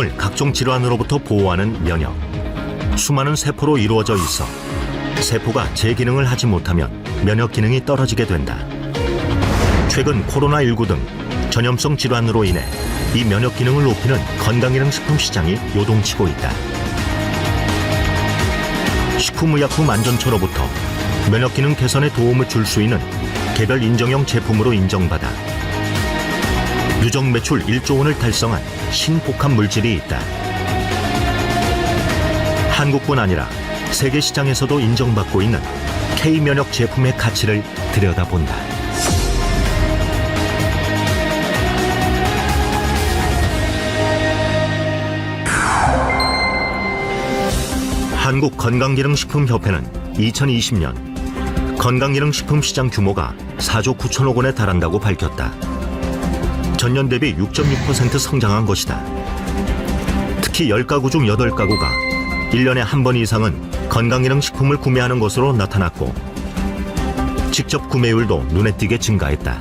몸을 각종 질환으로부터 보호하는 면역. 수많은 세포로 이루어져 있어 세포가 제 기능을 하지 못하면 면역 기능이 떨어지게 된다. 최근 코로나19 등 전염성 질환으로 인해 이 면역 기능을 높이는 건강기능식품 시장이 요동치고 있다. 식품의약품안전처로부터 면역 기능 개선에 도움을 줄 수 있는 개별 인정형 제품으로 인정받아 누적 매출 1조 원을 달성한 신복합 물질이 있다. 한국뿐 아니라 세계 시장에서도 인정받고 있는 K면역 제품의 가치를 들여다본다. 한국건강기능식품협회는 2020년 건강기능식품 시장 규모가 4조 9천억 원에 달한다고 밝혔다. 전년 대비 6.6% 성장한 것이다. 특히 10가구 중 8가구가 1년에 한 번 이상은 건강기능식품을 구매하는 것으로 나타났고 직접 구매율도 눈에 띄게 증가했다.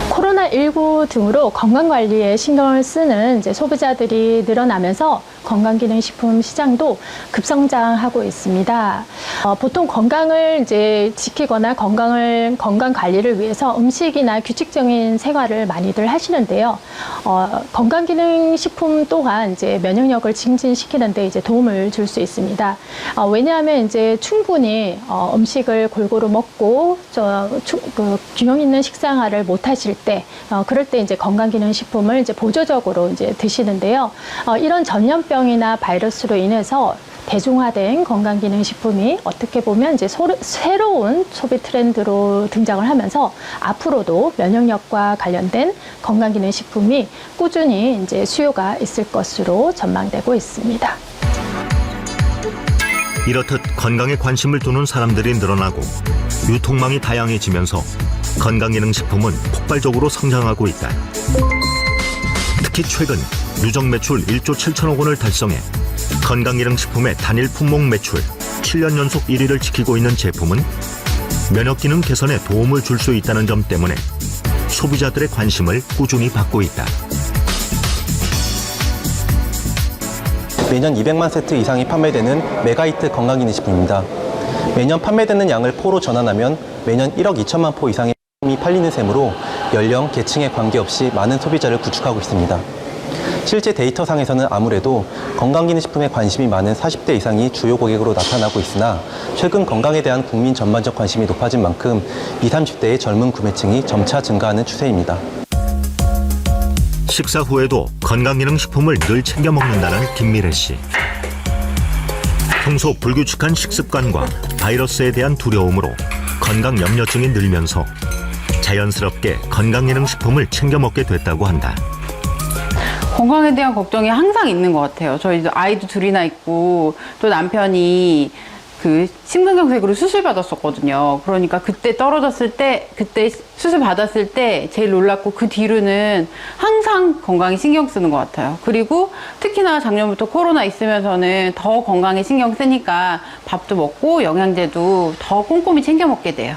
코로나19 등으로 건강관리에 신경을 쓰는 소비자들이 늘어나면서 건강기능식품 시장도 급성장하고 있습니다. 보통 건강을 지키거나 건강 관리를 위해서 음식이나 규칙적인 생활을 많이들 하시는데요. 건강기능식품 또한 면역력을 증진시키는 데 도움을 줄 수 있습니다. 왜냐하면 충분히 음식을 골고루 먹고 균형 있는 식생활을 못 하실 때 그럴 때 건강기능식품을 보조적으로 드시는데요. 이런 전염병이나 바이러스로 인해서 대중화된 건강기능식품이 어떻게 보면 새로운 소비 트렌드로 등장을 하면서 앞으로도 면역력과 관련된 건강기능식품이 꾸준히 수요가 있을 것으로 전망되고 있습니다. 이렇듯 건강에 관심을 두는 사람들이 늘어나고 유통망이 다양해지면서 건강기능식품은 폭발적으로 성장하고 있다. 특히 최근 누적 매출 1조 7천억 원을 달성해 건강기능식품의 단일 품목 매출 7년 연속 1위를 지키고 있는 제품은 면역기능 개선에 도움을 줄 수 있다는 점 때문에 소비자들의 관심을 꾸준히 받고 있다. 매년 200만 세트 이상이 판매되는 메가히트 건강기능식품입니다. 매년 판매되는 양을 포로 전환하면 매년 1억 2천만 포 이상의 제품이 팔리는 셈으로 연령, 계층에 관계없이 많은 소비자를 구축하고 있습니다. 실제 데이터상에서는 아무래도 건강기능식품에 관심이 많은 40대 이상이 주요 고객으로 나타나고 있으나 최근 건강에 대한 국민 전반적 관심이 높아진 만큼 20, 30대의 젊은 구매층이 점차 증가하는 추세입니다. 식사 후에도 건강기능식품을 늘 챙겨 먹는다는 김미래 씨. 평소 불규칙한 식습관과 바이러스에 대한 두려움으로 건강 염려증이 늘면서 자연스럽게 건강기능식품을 챙겨 먹게 됐다고 한다. 건강에 대한 걱정이 항상 있는 것 같아요. 저희 아이도 둘이나 있고 또 남편이 심근경색으로 수술 받았었거든요. 그러니까 그때 떨어졌을 때, 그때 수술 받았을 때 제일 놀랐고 그 뒤로는 항상 건강에 신경 쓰는 것 같아요. 그리고 특히나 작년부터 코로나 있으면서는 더 건강에 신경 쓰니까 밥도 먹고 영양제도 더 꼼꼼히 챙겨 먹게 돼요.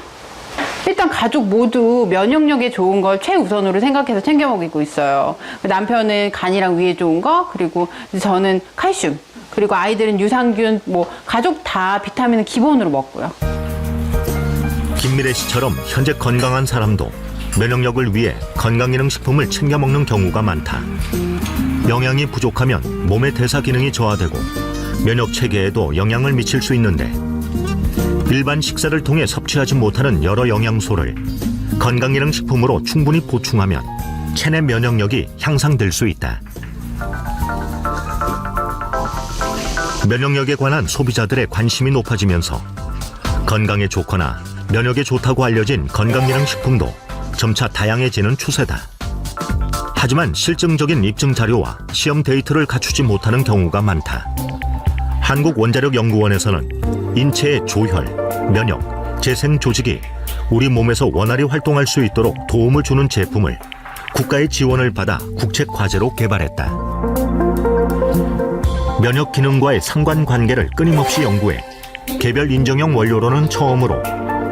일단 가족 모두 면역력에 좋은 걸 최우선으로 생각해서 챙겨 먹이고 있어요. 남편은 간이랑 위에 좋은 거, 그리고 저는 칼슘, 그리고 아이들은 유산균, 가족 다 비타민은 기본으로 먹고요. 김미래 씨처럼 현재 건강한 사람도 면역력을 위해 건강기능식품을 챙겨 먹는 경우가 많다. 영양이 부족하면 몸의 대사 기능이 저하되고 면역 체계에도 영향을 미칠 수 있는데 일반 식사를 통해 섭취하지 못하는 여러 영양소를 건강기능식품으로 충분히 보충하면 체내 면역력이 향상될 수 있다. 면역력에 관한 소비자들의 관심이 높아지면서 건강에 좋거나 면역에 좋다고 알려진 건강기능식품도 점차 다양해지는 추세다. 하지만 실증적인 입증 자료와 시험 데이터를 갖추지 못하는 경우가 많다. 한국원자력연구원에서는 인체의 조혈, 면역, 재생 조직이 우리 몸에서 원활히 활동할 수 있도록 도움을 주는 제품을 국가의 지원을 받아 국책 과제로 개발했다. 면역 기능과의 상관관계를 끊임없이 연구해 개별 인정형 원료로는 처음으로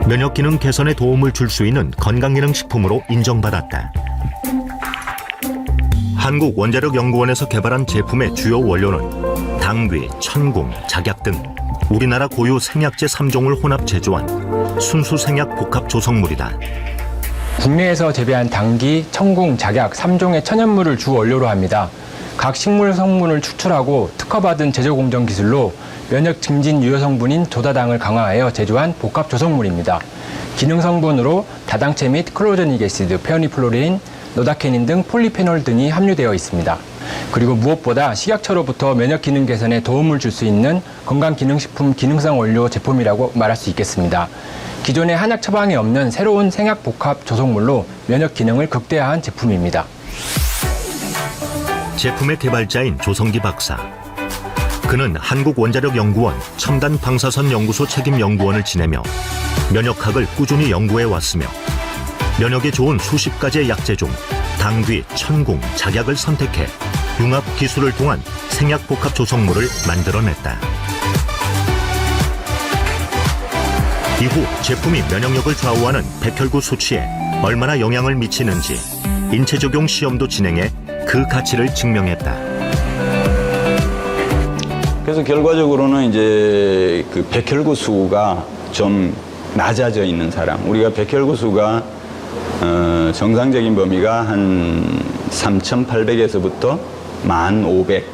면역 기능 개선에 도움을 줄 수 있는 건강기능식품으로 인정받았다. 한국원자력연구원에서 개발한 제품의 주요 원료는 당귀, 천궁, 작약 등 우리나라 고유 생약제 3종을 혼합 제조한 순수 생약 복합 조성물이다. 국내에서 재배한 당귀, 천궁, 작약 3종의 천연물을 주 원료로 합니다. 각 식물 성분을 추출하고 특허받은 제조 공정 기술로 면역 증진 유효 성분인 조다당을 강화하여 제조한 복합 조성물입니다. 기능 성분으로 다당체 및 클로저닉 애시드, 페어니플로린, 노다케닌 등 폴리페놀 등이 함유되어 있습니다. 그리고 무엇보다 식약처로부터 면역 기능 개선에 도움을 줄 수 있는 건강기능식품 기능성 원료 제품이라고 말할 수 있겠습니다. 기존의 한약 처방에 없는 새로운 생약 복합 조성물로 면역 기능을 극대화한 제품입니다. 제품의 개발자인 조성기 박사. 그는 한국원자력연구원 첨단 방사선 연구소 책임 연구원을 지내며 면역학을 꾸준히 연구해 왔으며 면역에 좋은 수십 가지의 약재 중 당귀, 천궁, 작약을 선택해 융합 기술을 통한 생약 복합 조성물을 만들어냈다. 이후 제품이 면역력을 좌우하는 백혈구 수치에 얼마나 영향을 미치는지 인체 적용 시험도 진행해 그 가치를 증명했다. 그래서 결과적으로는 이제 그 백혈구 수가 좀 낮아져 있는 사람, 우리가 백혈구 수가 정상적인 범위가 한 3,800에서부터 1,500,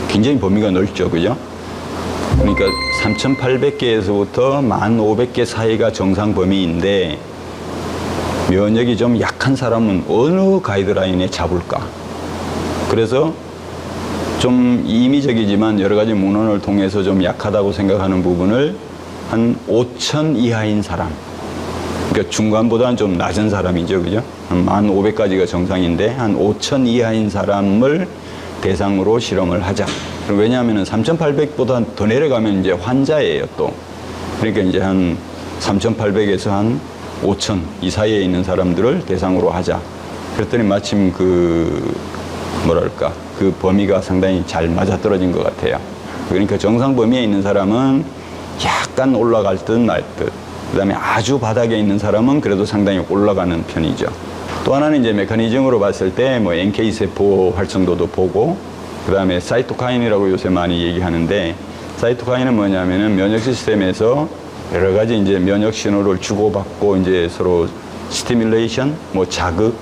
굉장히 범위가 넓죠, 그죠? 그러니까 3,800개에서부터 1,500개 사이가 정상 범위인데 면역이 좀 약한 사람은 어느 가이드라인에 잡을까? 그래서 좀 임의적이지만 여러 가지 문헌을 통해서 좀 약하다고 생각하는 부분을 한 5,000 이하인 사람, 그러니까 중간보다는 좀 낮은 사람이죠, 그죠? 한 1,500까지가 정상인데 한 5,000 이하인 사람을 대상으로 실험을 하자. 왜냐하면 3,800보다 더 내려가면 이제 환자예요, 또. 그러니까 이제 한 3,800에서 한 5,000 이 사이에 있는 사람들을 대상으로 하자. 그랬더니 마침 그 범위가 상당히 잘 맞아떨어진 것 같아요. 그러니까 정상 범위에 있는 사람은 약간 올라갈 듯 말 듯. 그다음에 아주 바닥에 있는 사람은 그래도 상당히 올라가는 편이죠. 또 하나는 이제 메커니즘으로 봤을 때 뭐 NK 세포 활성도도 보고, 그다음에 사이토카인이라고 요새 많이 얘기하는데, 사이토카인은 뭐냐면은 면역 시스템에서 여러 가지 이제 면역 신호를 주고받고 이제 서로 스티뮬레이션, 뭐 자극,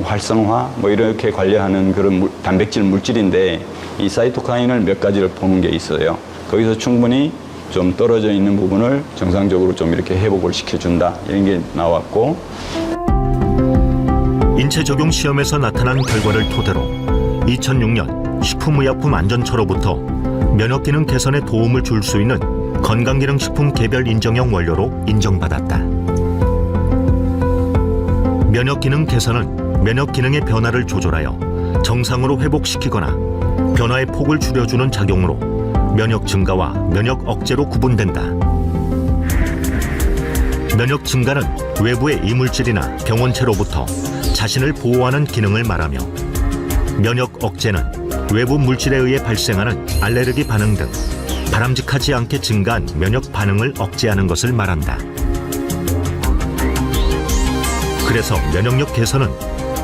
활성화 뭐 이렇게 관리하는 그런 단백질 물질인데, 이 사이토카인을 몇 가지를 보는 게 있어요. 거기서 충분히 좀 떨어져 있는 부분을 정상적으로 좀 이렇게 회복을 시켜준다, 이런 게 나왔고, 인체 적용 시험에서 나타난 결과를 토대로 2006년 식품의약품안전처로부터 면역 기능 개선에 도움을 줄 수 있는 건강기능식품 개별 인정형 원료로 인정받았다. 면역 기능 개선은 면역 기능의 변화를 조절하여 정상으로 회복시키거나 변화의 폭을 줄여주는 작용으로 면역 증가와 면역 억제로 구분된다. 면역 증가는 외부의 이물질이나 병원체로부터 자신을 보호하는 기능을 말하며, 면역 억제는 외부 물질에 의해 발생하는 알레르기 반응 등 바람직하지 않게 증가한 면역 반응을 억제하는 것을 말한다. 그래서 면역력 개선은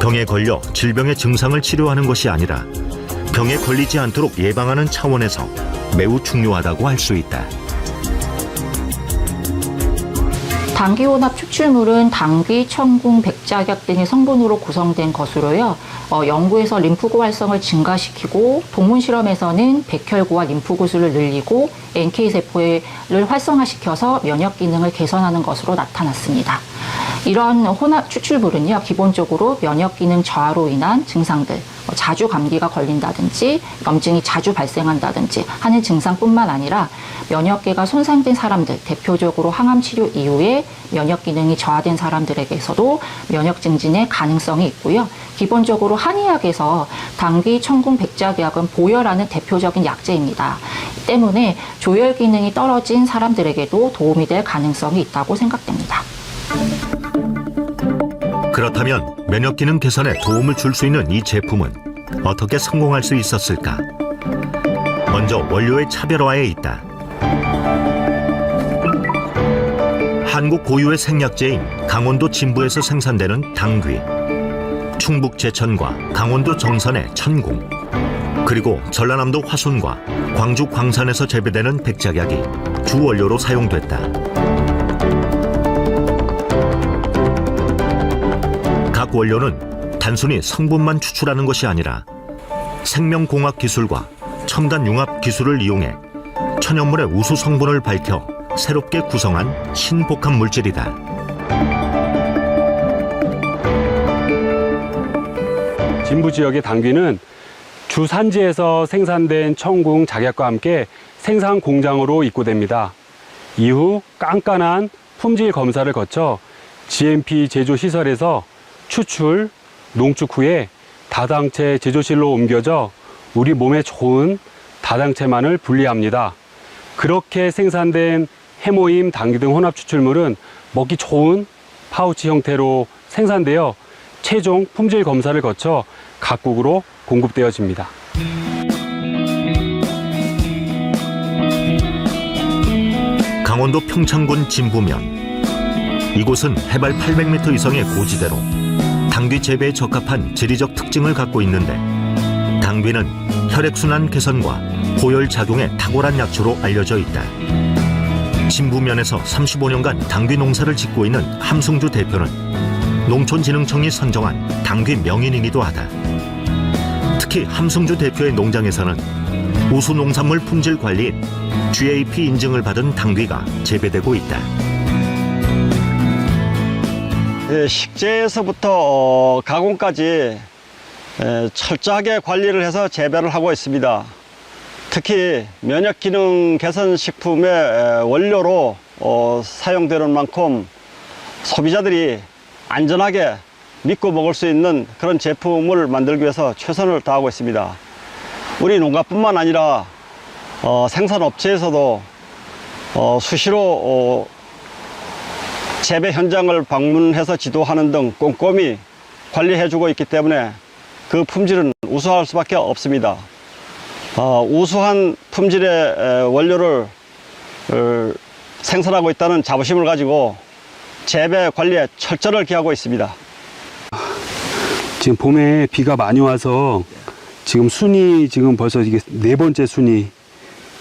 병에 걸려 질병의 증상을 치료하는 것이 아니라 병에 걸리지 않도록 예방하는 차원에서 매우 중요하다고 할 수 있다. 당귀혼합 추출물은 당귀, 천궁, 백작약 등의 성분으로 구성된 것으로요. 연구에서 림프구 활성을 증가시키고, 동물 실험에서는 백혈구와 림프구수를 늘리고 NK세포를 활성화시켜서 면역 기능을 개선하는 것으로 나타났습니다. 이런 혼합 추출물은요, 기본적으로 면역 기능 저하로 인한 증상들, 자주 감기가 걸린다든지 염증이 자주 발생한다든지 하는 증상뿐만 아니라 면역계가 손상된 사람들, 대표적으로 항암 치료 이후에 면역 기능이 저하된 사람들에게서도 면역 증진의 가능성이 있고요. 기본적으로 한의학에서 당귀, 천궁, 백작약은 보혈하는 대표적인 약재입니다. 때문에 조혈 기능이 떨어진 사람들에게도 도움이 될 가능성이 있다고 생각됩니다. 그렇다면 면역 기능 개선에 도움을 줄 수 있는 이 제품은 어떻게 성공할 수 있었을까? 먼저 원료의 차별화에 있다. 한국 고유의 생약제인 강원도 진부에서 생산되는 당귀. 충북 제천과 강원도 정선의 천궁, 그리고 전라남도 화순과 광주 광산에서 재배되는 백작약이 주 원료로 사용됐다. 각 원료는 단순히 성분만 추출하는 것이 아니라 생명공학 기술과 첨단 융합 기술을 이용해 천연물의 우수 성분을 밝혀 새롭게 구성한 신복합 물질이다. 진부 지역의 당귀는 주 산지에서 생산된 천궁 작약과 함께 생산 공장으로 입고됩니다. 이후 깐깐한 품질 검사를 거쳐 GMP 제조 시설에서 추출, 농축 후에 다당체 제조실로 옮겨져 우리 몸에 좋은 다당체만을 분리합니다. 그렇게 생산된 해모임, 당귀 등 혼합 추출물은 먹기 좋은 파우치 형태로 생산되어 최종 품질 검사를 거쳐 각국으로 공급되어집니다. 강원도 평창군 진부면. 이곳은 해발 800m 이상의 고지대로 당귀 재배에 적합한 지리적 특징을 갖고 있는데, 당귀는 혈액순환 개선과 고열 작용에 탁월한 약초로 알려져 있다. 진부면에서 35년간 당귀 농사를 짓고 있는 함승주 대표는 농촌진흥청이 선정한 당귀 명인이기도 하다. 특히 함승주 대표의 농장에서는 우수 농산물 품질 관리인 GAP 인증을 받은 당귀가 재배되고 있다. 식재에서부터 가공까지 철저하게 관리를 해서 재배를 하고 있습니다. 특히 면역기능 개선 식품의 원료로 사용되는 만큼 소비자들이 안전하게 믿고 먹을 수 있는 그런 제품을 만들기 위해서 최선을 다하고 있습니다. 우리 농가뿐만 아니라 생산업체에서도 수시로 재배 현장을 방문해서 지도하는 등 꼼꼼히 관리해주고 있기 때문에 그 품질은 우수할 수밖에 없습니다. 우수한 품질의 원료를 생산하고 있다는 자부심을 가지고 재배 관리에 철저를 기하고 있습니다. 지금 봄에 비가 많이 와서 지금 순이 지금 벌써 이게 4번째 순이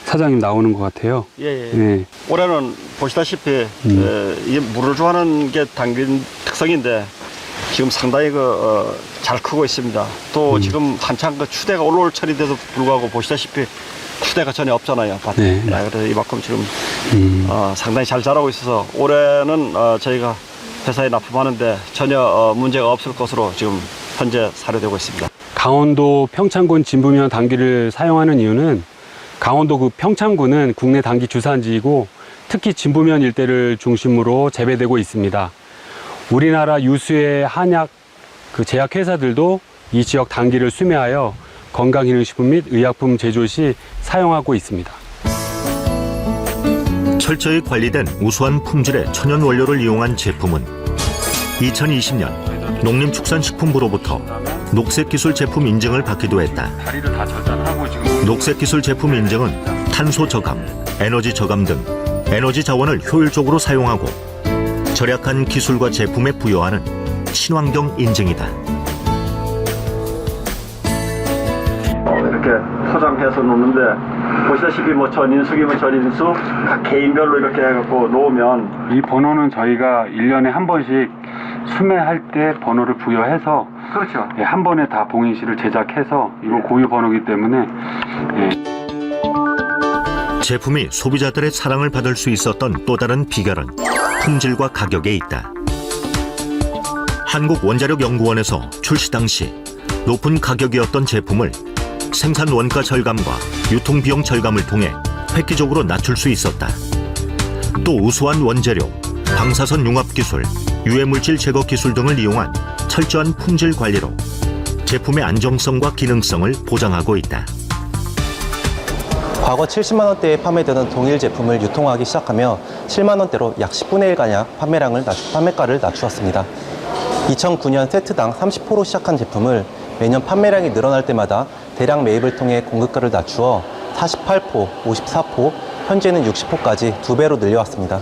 사장님 나오는 것 같아요. 예. 올해는 보시다시피 이게 물을 좋아하는 게 당귀 특성인데 지금 상당히 잘 크고 있습니다. 또 지금 한창 추대가 올라올 철이 돼서 불구하고 보시다시피 추대가 전혀 없잖아요, 밭에. 그래서 이만큼 지금 상당히 잘 자라고 있어서 올해는 저희가 회사에 납품하는데 전혀 문제가 없을 것으로 지금 현재 사료되고 있습니다. 강원도 평창군 진부면 당귀를 사용하는 이유는 강원도 그 평창군은 국내 당귀 주산지이고 특히 진부면 일대를 중심으로 재배되고 있습니다. 우리나라 유수의 한약 제약 회사들도 이 지역 당귀를 수매하여 건강기능식품 및 의약품 제조 시 사용하고 있습니다. 철저히 관리된 우수한 품질의 천연 원료를 이용한 제품은 2020년 농림축산식품부로부터 녹색기술 제품 인증을 받기도 했다. 녹색기술 제품 인증은 탄소 저감, 에너지 저감 등 에너지 자원을 효율적으로 사용하고 절약한 기술과 제품에 부여하는 친환경 인증이다. 이렇게 포장해서 놓는데 보시다시피 전인수기면 전인수 각 개인별로 이렇게 해갖고 놓으면 이 번호는 저희가 1년에 한 번씩 수매할 때 번호를 부여해서 그렇죠. 한 번에 다 봉인실을 제작해서 이거 고유 번호이기 때문에 제품이 소비자들의 사랑을 받을 수 있었던 또 다른 비결은 품질과 가격에 있다. 한국원자력연구원에서 출시 당시 높은 가격이었던 제품을 생산 원가 절감과 유통비용 절감을 통해 획기적으로 낮출 수 있었다. 또 우수한 원재료, 방사선 융합 기술, 유해물질 제거 기술 등을 이용한 철저한 품질 관리로 제품의 안정성과 기능성을 보장하고 있다. 과거 70만 원대에 판매되던 동일 제품을 유통하기 시작하며 7만 원대로 약 10분의 1가량 판매가를 낮추었습니다. 2009년 세트당 30포로 시작한 제품을 매년 판매량이 늘어날 때마다 대량 매입을 통해 공급가를 낮추어 48포, 54포, 현재는 60포까지 2배로 늘려왔습니다.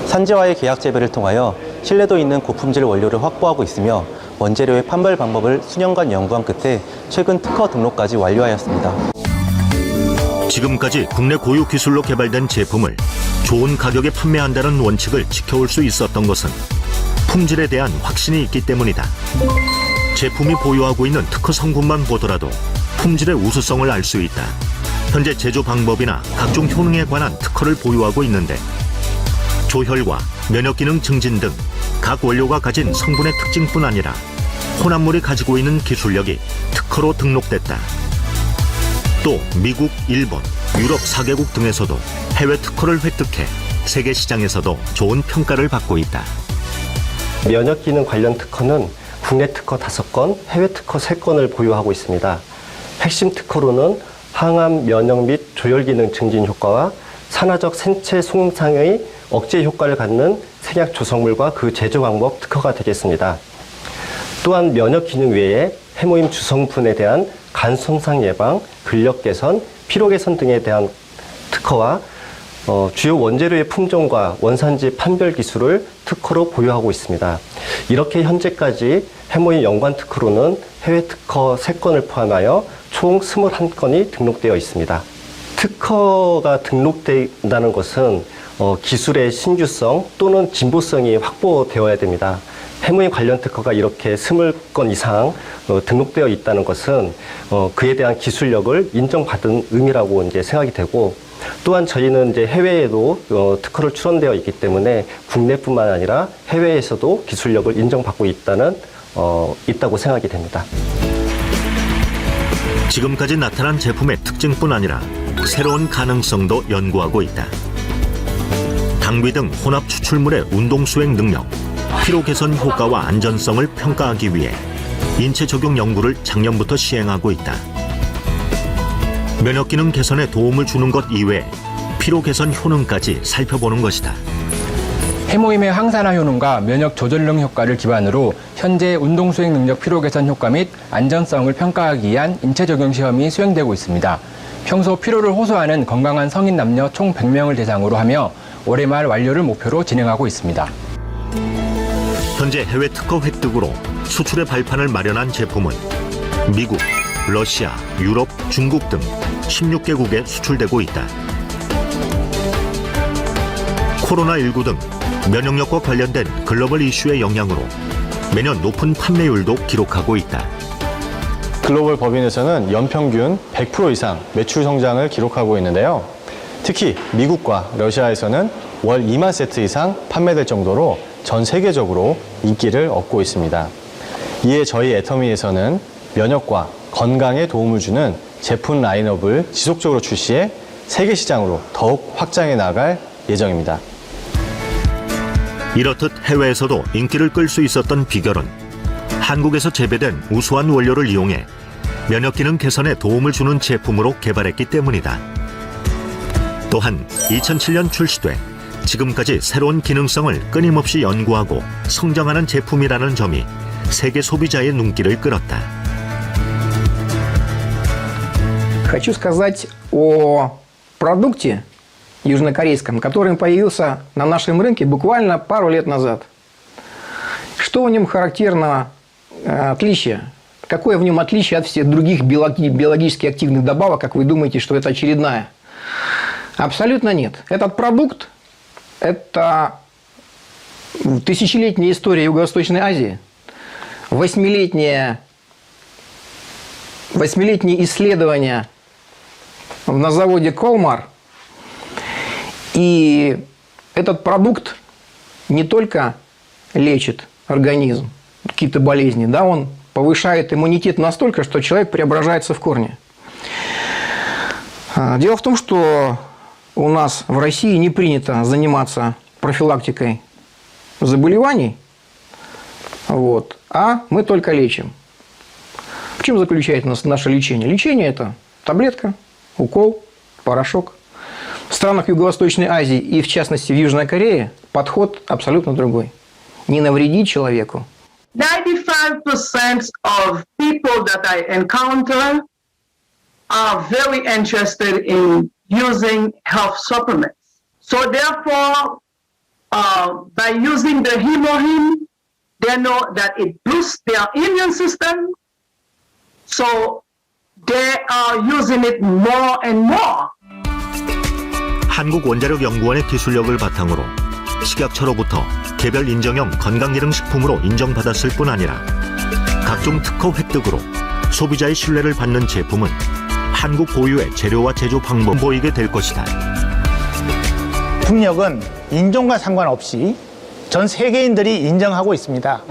산지와의 계약 재배를 통하여 신뢰도 있는 고품질 원료를 확보하고 있으며 원재료의 판별 방법을 수년간 연구한 끝에 최근 특허 등록까지 완료하였습니다. 지금까지 국내 고유 기술로 개발된 제품을 좋은 가격에 판매한다는 원칙을 지켜올 수 있었던 것은 품질에 대한 확신이 있기 때문이다. 제품이 보유하고 있는 특허 성분만 보더라도 품질의 우수성을 알 수 있다. 현재 제조 방법이나 각종 효능에 관한 특허를 보유하고 있는데 조혈과 면역기능 증진 등 각 원료가 가진 성분의 특징뿐 아니라 혼합물이 가지고 있는 기술력이 특허로 등록됐다. 또 미국, 일본, 유럽 4개국 등에서도 해외 특허를 획득해 세계 시장에서도 좋은 평가를 받고 있다. 면역기능 관련 특허는 국내 특허 5건, 해외 특허 3건을 보유하고 있습니다. 핵심 특허로는 항암, 면역 및 조혈기능 증진 효과와 산화적 생체 손상의 억제 효과를 갖는 생약 조성물과 그 제조 방법 특허가 되겠습니다. 또한 면역 기능 외에 해모임 주성분에 대한 간 손상 예방, 근력 개선, 피로 개선 등에 대한 특허와 주요 원재료의 품종과 원산지 판별 기술을 특허로 보유하고 있습니다. 이렇게 현재까지 해모임 연관 특허로는 해외 특허 3건을 포함하여 총 21건이 등록되어 있습니다. 특허가 등록된다는 것은 기술의 신규성 또는 진보성이 확보되어야 됩니다. 해모임 관련 특허가 이렇게 20건 이상 등록되어 있다는 것은 그에 대한 기술력을 인정받은 의미라고 이제 생각이 되고, 또한 저희는 이제 해외에도 특허를 출원되어 있기 때문에 국내뿐만 아니라 해외에서도 기술력을 인정받고 있다고 생각이 됩니다. 지금까지 나타난 제품의 특징뿐 아니라 새로운 가능성도 연구하고 있다. 당귀 등 혼합 추출물의 운동 수행 능력, 피로 개선 효과와 안전성을 평가하기 위해 인체 적용 연구를 작년부터 시행하고 있다. 면역 기능 개선에 도움을 주는 것 이외에 피로 개선 효능까지 살펴보는 것이다. 해모임의 항산화 효능과 면역 조절능 효과를 기반으로 현재 운동 수행 능력 피로 개선 효과 및 안전성을 평가하기 위한 인체 적용 시험이 수행되고 있습니다. 평소 피로를 호소하는 건강한 성인 남녀 총 100명을 대상으로 하며 올해 말 완료를 목표로 진행하고 있습니다. 현재 해외 특허 획득으로 수출의 발판을 마련한 제품은 미국, 러시아, 유럽, 중국 등 16개국에 수출되고 있다. 코로나19 등 면역력과 관련된 글로벌 이슈의 영향으로 매년 높은 판매율도 기록하고 있다. 글로벌 법인에서는 연평균 100% 이상 매출 성장을 기록하고 있는데요. 특히 미국과 러시아에서는 월 2만 세트 이상 판매될 정도로 전 세계적으로 인기를 얻고 있습니다. 이에 저희 애터미에서는 면역과 건강에 도움을 주는 제품 라인업을 지속적으로 출시해 세계 시장으로 더욱 확장해 나갈 예정입니다. 이렇듯 해외에서도 인기를 끌 수 있었던 비결은 한국에서 재배된 우수한 원료를 이용해 면역 기능 개선에 도움을 주는 제품으로 개발했기 때문이다. 또한 2007년 출시돼 지금까지 새로운 기능성을 끊임없이 연구하고 성장하는 제품이라는 점이 세계 소비자의 눈길을 끌었다. Хочу сказать о продукте южнокорейском, который появился на нашем рынке буквально пару лет назад. Что в нем характерного отличие? Какое в нем отличие от всех других биологически активных добавок, как вы думаете, что это очередная? Абсолютно нет. Этот продукт – это тысячелетняя история Юго-Восточной Азии, восьмилетние исследования на заводе Колмар. И этот продукт не только лечит организм, какие-то болезни, да, он повышает иммунитет настолько, что человек преображается в корне. Дело в том, что у нас в России не принято заниматься профилактикой заболеваний, а мы только лечим. В чем заключается наше лечение? Лечение – это таблетка, укол, порошок. В странах Юго-Восточной Азии и, в частности, в Южной Корее подход абсолютно другой. Не навредить человеку. 95% of people that I encounter are very interested in using health supplements. So therefore, by using the Hemohim, they know that it boosts their immune system, so they are using it more and more. 한국원자력연구원의 기술력을 바탕으로 식약처로부터 개별 인정형 건강기능식품으로 인정받았을 뿐 아니라 각종 특허 획득으로 소비자의 신뢰를 받는 제품은 한국 고유의 재료와 제조 방법 보이게 될 것이다. 품력은 인종과 상관없이 전 세계인들이 인정하고 있습니다.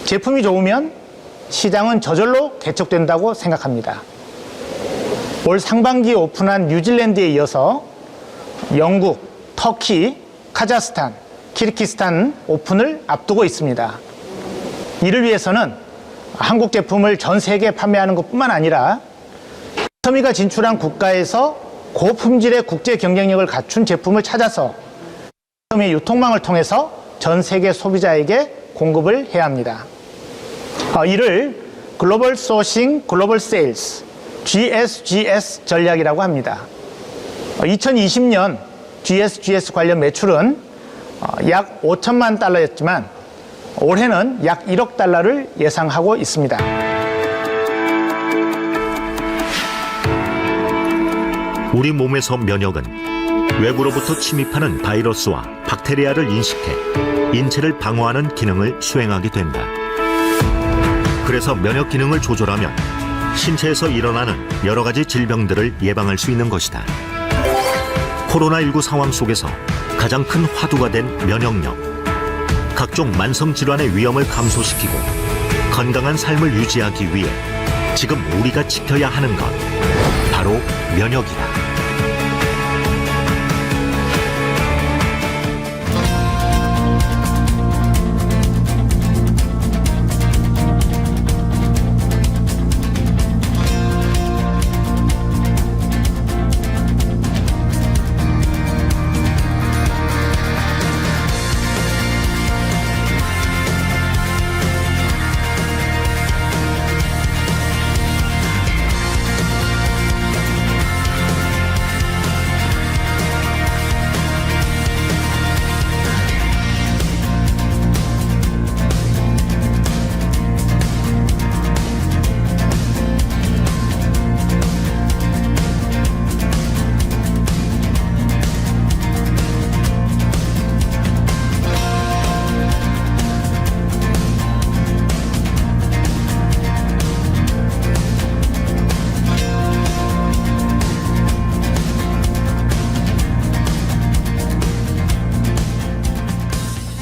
제품이 좋으면 시장은 저절로 개척된다고 생각합니다. 올 상반기에 오픈한 뉴질랜드에 이어서 영국, 터키, 카자흐스탄, 키르기스탄 오픈을 앞두고 있습니다. 이를 위해서는 한국 제품을 전 세계에 판매하는 것뿐만 아니라 서미가 진출한 국가에서 고품질의 국제 경쟁력을 갖춘 제품을 찾아서 서미 유통망을 통해서 전 세계 소비자에게 공급을 해야 합니다. 이를 글로벌 소싱, 글로벌 세일스, GSGS 전략이라고 합니다. 2020년 GSGS 관련 매출은 약 5천만 달러였지만 올해는 약 1억 달러를 예상하고 있습니다. 우리 몸에서 면역은 외부로부터 침입하는 바이러스와 박테리아를 인식해 인체를 방어하는 기능을 수행하게 된다. 그래서 면역 기능을 조절하면 신체에서 일어나는 여러 가지 질병들을 예방할 수 있는 것이다. 코로나19 상황 속에서 가장 큰 화두가 된 면역력. 각종 만성 질환의 위험을 감소시키고 건강한 삶을 유지하기 위해 지금 우리가 지켜야 하는 것, 바로 면역이다.